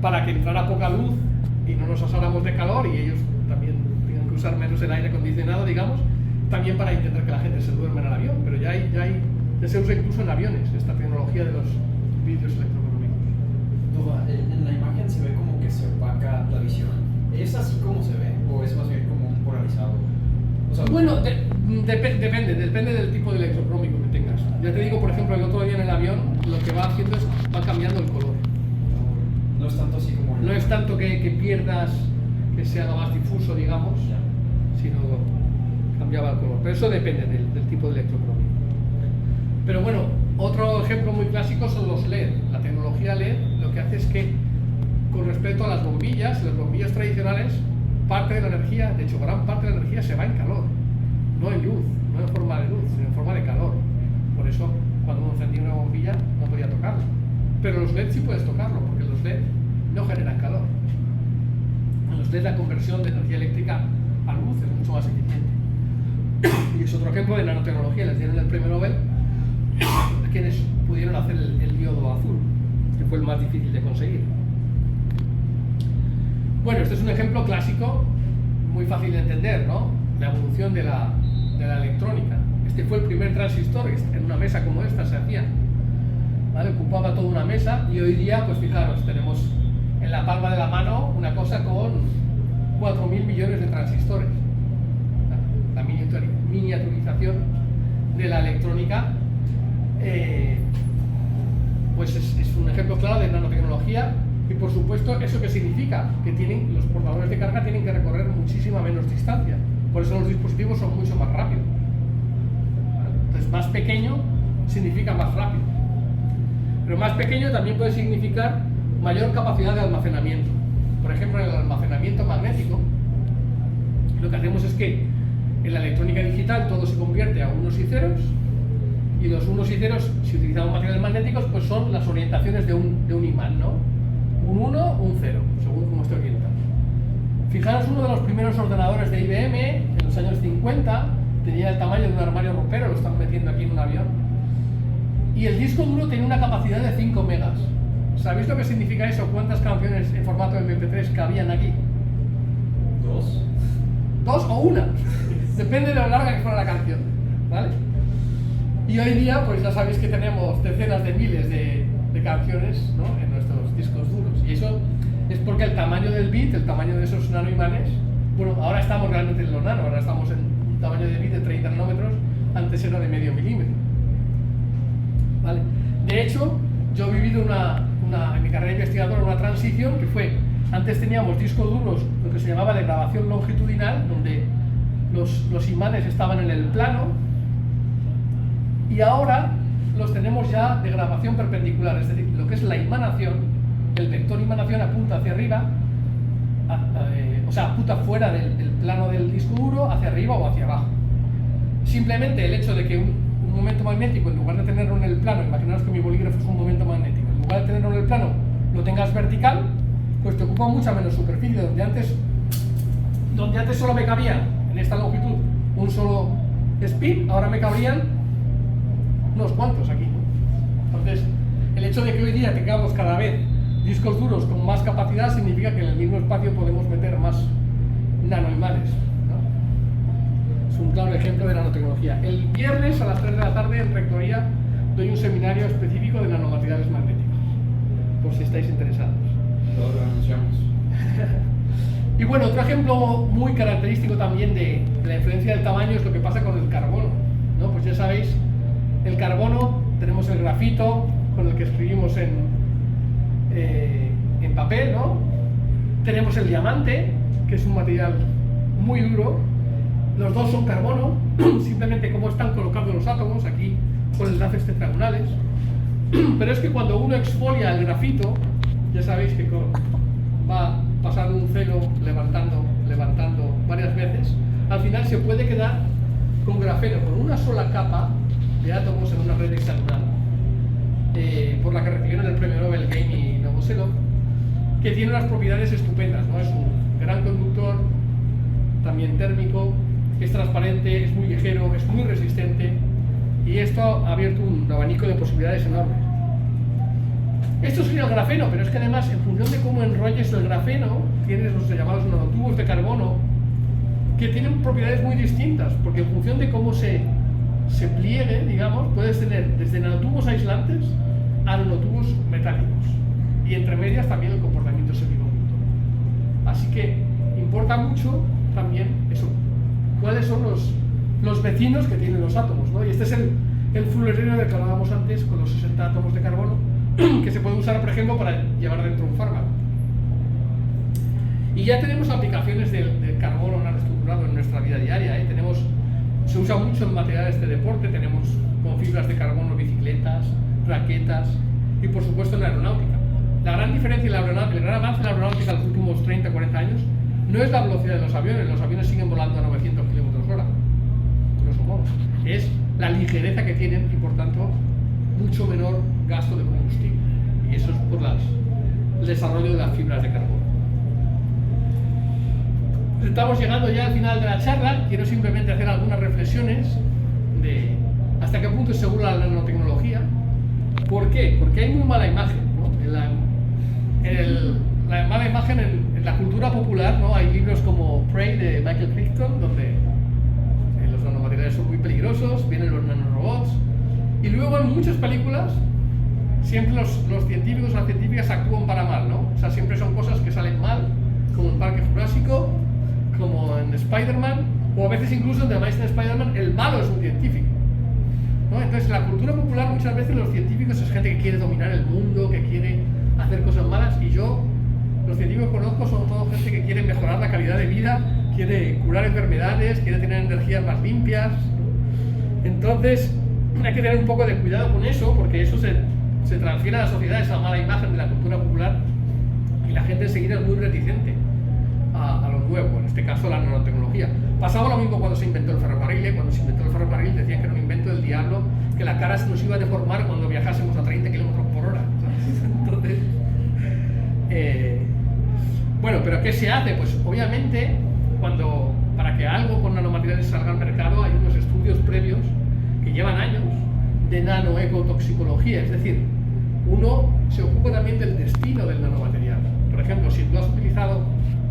para que entrara poca luz y no nos asáramos de calor y ellos también tengan que usar menos el aire acondicionado, digamos, también para intentar que la gente se duerma en el avión, pero ya se usa incluso en aviones esta tecnología de los vidrios electrocrómicos. En la imagen se ve como que se opaca la visión. ¿Es así como se ve o es más bien como un polarizado? O sea, bueno, depende del tipo de electrocrómico que tengas. Ya te digo, por ejemplo, el otro día en el avión lo que va haciendo es va cambiando el color. No es tanto así como... No es tanto que pierdas, que se haga más difuso, digamos, sino cambiaba el color. Pero eso depende del tipo de electrocrómico. Pero bueno, otro ejemplo muy clásico son los LED. La tecnología LED lo que hace es que, con respecto a las bombillas tradicionales, parte de la energía, de hecho gran parte de la energía se va en calor, no en luz, no en forma de luz, sino en forma de calor. Por eso cuando uno encendía una bombilla no podía tocarla. Pero los LED sí puedes tocarlo, porque los LED no generan calor. En los LED la conversión de energía eléctrica a luz es mucho más eficiente. Y es otro ejemplo de nanotecnología. Les dieron el premio Nobel a quienes pudieron hacer el diodo azul, que fue el más difícil de conseguir. Bueno, este es un ejemplo clásico, muy fácil de entender, ¿no? La evolución de la electrónica. Este fue el primer transistor, en una mesa como esta se hacía, ¿vale? Ocupaba toda una mesa y hoy día, pues fijaros, tenemos en la palma de la mano una cosa con 4.000 millones de transistores. La miniaturización de la electrónica pues es un ejemplo claro de nanotecnología. Y por supuesto, ¿eso qué significa? Que los portadores de carga tienen que recorrer muchísima menos distancia. Por eso los dispositivos son mucho más rápidos. Entonces, más pequeño significa más rápido. Pero más pequeño también puede significar mayor capacidad de almacenamiento. Por ejemplo, en el almacenamiento magnético, lo que hacemos es que en la electrónica digital todo se convierte a unos y ceros, y los unos y ceros, si utilizamos materiales magnéticos, pues son las orientaciones de un imán, ¿no? Un 1, un 0, según cómo esté orientado. Fijaros, uno de los primeros ordenadores de IBM, en los años 50, tenía el tamaño de un armario ropero, lo están metiendo aquí en un avión, y el disco duro tenía una capacidad de 5 megas. ¿Sabéis lo que significa eso? ¿Cuántas canciones en formato MP3 cabían aquí? 2. 2 o 1, depende de lo larga que fuera la canción, ¿vale? Y hoy día, pues ya sabéis que tenemos decenas de miles de canciones, ¿no?, en nuestros discos duros. Y eso es porque el tamaño del bit, el tamaño de esos nanoimanes, bueno, ahora estamos realmente en los nano, ahora estamos en un tamaño de bit de 30 nanómetros, antes era de medio milímetro. ¿Vale? De hecho, yo he vivido en mi carrera investigadora una transición que fue, antes teníamos discos duros, lo que se llamaba de grabación longitudinal, donde los imanes estaban en el plano, y ahora los tenemos ya de grabación perpendicular, es decir, lo que es la imanación, el vector imanación apunta hacia arriba, o sea, apunta fuera del plano del disco duro, hacia arriba o hacia abajo. Simplemente el hecho de que un momento magnético, en lugar de tenerlo en el plano, imaginaos que mi bolígrafo es un momento magnético, en lugar de tenerlo en el plano, lo tengas vertical, pues te ocupa mucha menos superficie, donde antes solo me cabía, en esta longitud, un solo spin, ahora me cabrían unos cuantos aquí. Entonces, el hecho de que hoy día tengamos cada vez discos duros con más capacidad significa que en el mismo espacio podemos meter más nanoimanes, ¿no? Es un claro ejemplo de nanotecnología. El viernes a las 3 de la tarde en Rectoría doy un seminario específico de nanomateriales magnéticos, por si estáis interesados. Lo anunciamos. Y bueno, otro ejemplo muy característico también de la influencia del tamaño es lo que pasa con el carbono, ¿no? Pues ya sabéis, el carbono, tenemos el grafito con el que escribimos en papel, ¿no? Tenemos el diamante, que es un material muy duro. Los dos son carbono, simplemente como están colocados los átomos, aquí con enlaces tetragonales. Pero es que cuando uno exfolia el grafito, ya sabéis que va pasando un celo, levantando varias veces, al final se puede quedar con grafeno, con una sola capa de átomos en una red hexagonal, por la que recibieron el premio Nobel Game y Novoselov, que tiene unas propiedades estupendas, ¿no? Es un gran conductor, también térmico, es transparente, es muy ligero, es muy resistente, y esto ha abierto un abanico de posibilidades enormes. Esto sería el grafeno, pero es que además, en función de cómo enrolles el grafeno, tienes los llamados nanotubos de carbono, que tienen propiedades muy distintas, porque en función de cómo se pliegue, digamos, puedes tener desde nanotubos aislantes a nanotubos metálicos, y entre medias también el comportamiento semiconductor. Así que importa mucho también eso, cuáles son los vecinos que tienen los átomos, ¿no? Y este es el fullereno del que hablábamos antes, con los 60 átomos de carbono, que se puede usar, por ejemplo, para llevar dentro un fármaco. Y ya tenemos aplicaciones del carbono nanoestructurado en nuestra vida diaria, se usa mucho en materiales de deporte, tenemos con fibras de carbono bicicletas, raquetas y por supuesto en la aeronáutica. La gran diferencia en la aeronáutica, el gran avance en la aeronáutica en los últimos 30-40 años no es la velocidad de los aviones siguen volando a 900 km/h, grosso modo. Es la ligereza que tienen y por tanto mucho menor gasto de combustible, y eso es por el desarrollo de las fibras de carbono. Estamos llegando ya al final de la charla. Quiero simplemente hacer algunas reflexiones de hasta qué punto es segura la nanotecnología. ¿Por qué? Porque hay muy mala imagen, ¿no? La mala imagen en la cultura popular, ¿no? Hay libros como Prey de Michael Crichton, donde los nanomateriales son muy peligrosos, vienen los nanorobots, y luego en muchas películas siempre los científicos o las científicas actúan para mal, ¿no? O sea, siempre son cosas que salen mal, como en Parque Jurásico, como en Spider-Man, o a veces incluso en The Amazing Spider-Man, el malo es un científico, ¿no? Entonces, en la cultura popular muchas veces los científicos es gente que quiere dominar el mundo, que quiere hacer cosas malas, y los científicos que conozco son todo gente que quiere mejorar la calidad de vida, quiere curar enfermedades, quiere tener energías más limpias. Entonces, hay que tener un poco de cuidado con eso, porque eso se transfiere a la sociedad, esa mala imagen de la cultura popular, y la gente enseguida es muy reticente a lo nuevo, en este caso la nanotecnología. Pasaba lo mismo cuando se inventó el ferrocarril. Cuando se inventó el ferrocarril decían que era un invento del diablo, que la cara se nos iba a deformar cuando viajásemos a 30 km/h. Entonces, bueno, ¿pero qué se hace? Pues obviamente, para que algo con nanomateriales salga al mercado, hay unos estudios previos que llevan años de nanoecotoxicología, es decir, uno se ocupa también del destino del nanomaterial. Por ejemplo, si tú has utilizado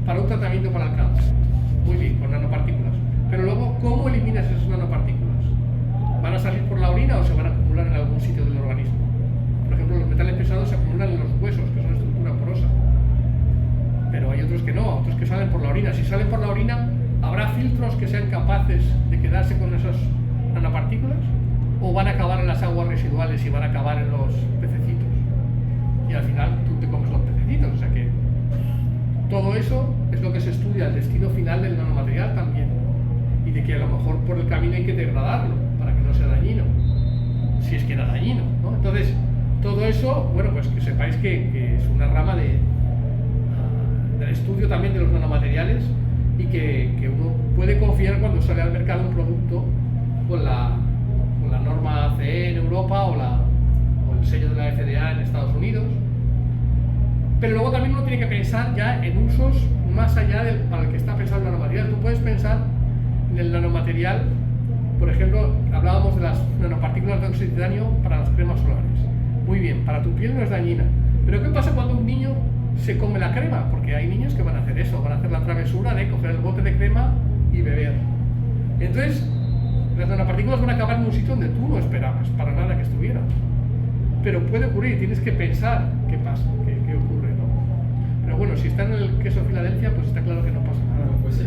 para un tratamiento para el cáncer, muy bien, con nanopartículas, pero luego, ¿cómo eliminas esas nanopartículas? ¿van a salir por la orina o se van a acumular en algún sitio del organismo? Por ejemplo, los metales pesados se acumulan en los huesos, que son estructura porosa. Pero hay otros que no, otros que salen por la orina. Si salen por la orina, ¿habrá filtros que sean capaces de quedarse con esas nanopartículas? ¿O van a acabar en las aguas residuales y van a acabar en los pececitos? Y al final tú te comes los pececitos. O sea que todo eso es lo que se estudia, el destino final del nanomaterial también. Y de que a lo mejor por el camino hay que degradarlo para que no sea dañino. Si es que era dañino, ¿no? Entonces, todo eso, bueno, pues que sepáis que es una rama del estudio también de los nanomateriales y que uno puede confiar cuando sale al mercado un producto con la norma CE en Europa o el sello de la FDA en Estados Unidos. Pero luego también uno tiene que pensar ya en usos más allá para el que está pensado el nanomaterial. Tú puedes pensar en el nanomaterial, por ejemplo, hablábamos de las nanopartículas de óxido de titanio para las cremas solares. Muy bien, para tu piel no es dañina. Pero ¿qué pasa cuando un niño se come la crema? Porque hay niños que van a hacer eso, van a hacer la travesura de coger el bote de crema y beber. Entonces, las nanopartículas van a acabar en un sitio donde tú no esperabas para nada que estuvieran. Pero puede ocurrir, tienes que pensar qué pasa, qué ocurre, ¿no? Pero bueno, si está en el queso Filadelfia, pues está claro que no pasa nada. No, pues sí.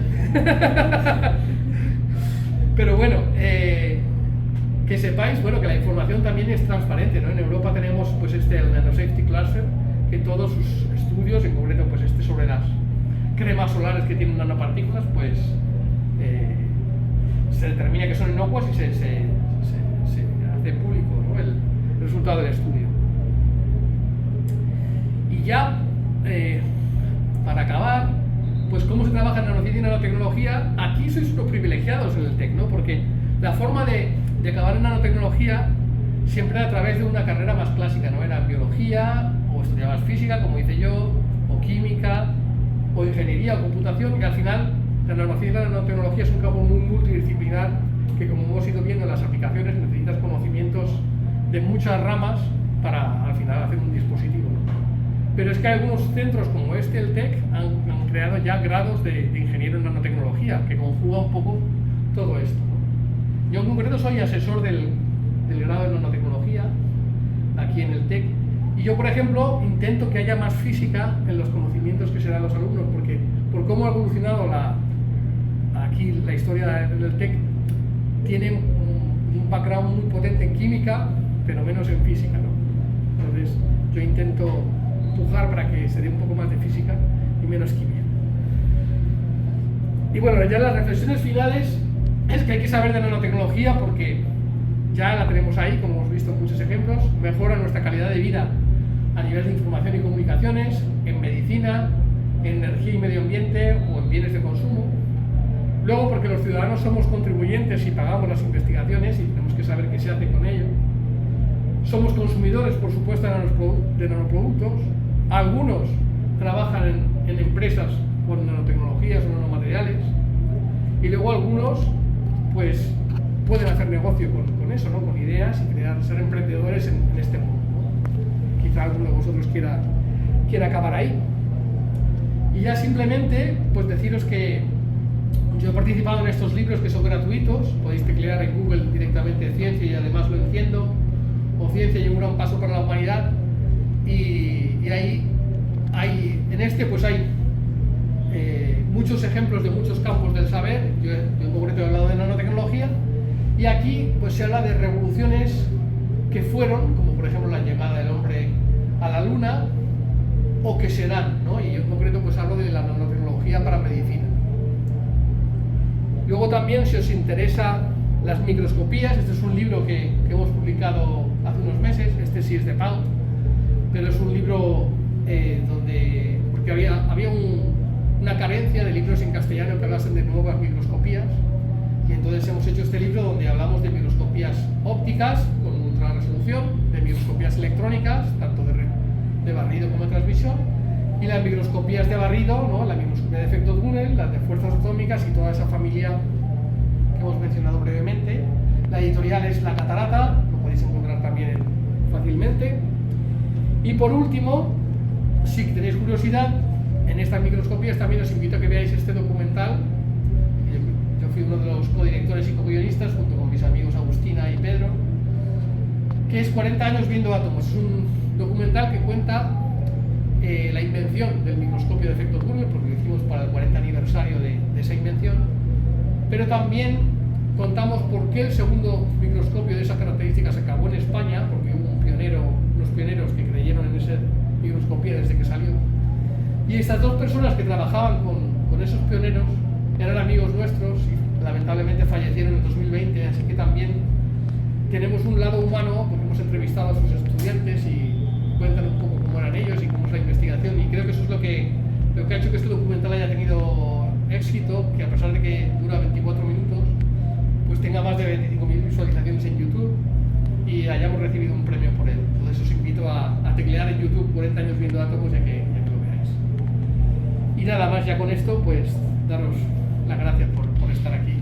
Pero bueno, que sepáis, bueno, que la información también es transparente, ¿no? En Europa tenemos pues el Nanosafety Cluster, que todos sus estudios, en concreto pues sobre las cremas solares que tienen nanopartículas, pues se determina que son inocuas y se hace público, ¿no? el resultado del estudio. Y ya, para acabar, pues cómo se trabaja en nanociencia y nanotecnología. Aquí sois unos privilegiados en el TEC, ¿no? Porque la forma de acabar en nanotecnología siempre a través de una carrera más clásica, ¿no? Era biología, o estudiabas física, como hice yo, o química, o ingeniería, o computación, y al final la nanociencia y la nanotecnología es un campo muy multidisciplinar que, como hemos ido viendo en las aplicaciones, necesitas conocimientos de muchas ramas para al final hacer un dispositivo, ¿no? Pero es que algunos centros como el TEC, han creado ya grados de ingeniero en nanotecnología, que conjuga un poco todo esto, ¿no? Yo en concreto soy asesor del grado de nanotecnología aquí en el TEC, y yo, por ejemplo, intento que haya más física en los conocimientos que se dan a los alumnos, porque por cómo ha evolucionado aquí la historia del TEC, tiene un background muy potente en química, pero menos en física, ¿no? Entonces yo intento empujar para que se dé un poco más de física y menos química. Y bueno, ya las reflexiones finales es que hay que saber de nanotecnología porque ya la tenemos ahí, como hemos visto en muchos ejemplos. Mejora nuestra calidad de vida a nivel de información y comunicaciones, en medicina, en energía y medio ambiente o en bienes de consumo. Luego, porque los ciudadanos somos contribuyentes y pagamos las investigaciones y tenemos que saber qué se hace con ello. Somos consumidores, por supuesto, de nanoproductos. Algunos trabajan en empresas con nanotecnologías o nanomateriales. Y luego algunos, pues, pueden hacer negocio con eso, ¿no? Con ideas y ser emprendedores en este mundo, ¿no? Quizá alguno de vosotros quiera acabar ahí. Y ya simplemente, pues deciros que yo he participado en estos libros que son gratuitos. Podéis teclear en Google directamente ciencia y además lo entiendo, o ciencia y un gran paso para la humanidad. Y ahí en este pues hay muchos ejemplos de muchos campos del saber. Yo en concreto he hablado de nanotecnología, y aquí pues se habla de revoluciones que fueron, como por ejemplo la llegada del hombre a la luna, o que se dan, ¿no? Y yo en concreto pues hablo de la nanotecnología para medicina. Luego también, si os interesa las microscopías, este es un libro que hemos publicado hace unos meses. Este sí es de pago, pero es un libro porque había una carencia de libros en castellano que hablasen de nuevas microscopías, y entonces hemos hecho este libro donde hablamos de microscopías ópticas con ultra resolución, de microscopías electrónicas, tanto de barrido como de transmisión, y las microscopías de barrido, ¿no? La microscopía de efecto túnel, las de fuerzas atómicas y toda esa familia que hemos mencionado brevemente. La editorial es La Catarata, lo podéis encontrar también fácilmente. Y por último, si tenéis curiosidad en estas microscopías, también os invito a que veáis este documental. Yo fui uno de los codirectores y co-guionistas junto con mis amigos Agustina y Pedro, que es 40 años viendo átomos. Es un documental que cuenta la invención del microscopio de efecto Turner, porque lo hicimos para el 40 aniversario de esa invención, pero también contamos por qué el segundo microscopio de esas características se acabó en España, porque hubo unos pioneros que creyeron en ese microscopio desde que salió. Y estas dos personas que trabajaban con esos pioneros eran amigos nuestros y lamentablemente fallecieron en 2020, así que también tenemos un lado humano, porque hemos entrevistado a sus estudiantes y cuentan un poco cómo eran ellos y cómo es la investigación, y creo que eso es lo que ha hecho que este documental haya tenido éxito, que a pesar de que dura 24 minutos, pues tenga más de 25.000 visualizaciones en YouTube y hayamos recibido un premio por él. Entonces os invito a teclear en YouTube 40 años viendo átomos, ya que lo veáis. Y nada más, ya con esto, pues daros las gracias por estar aquí.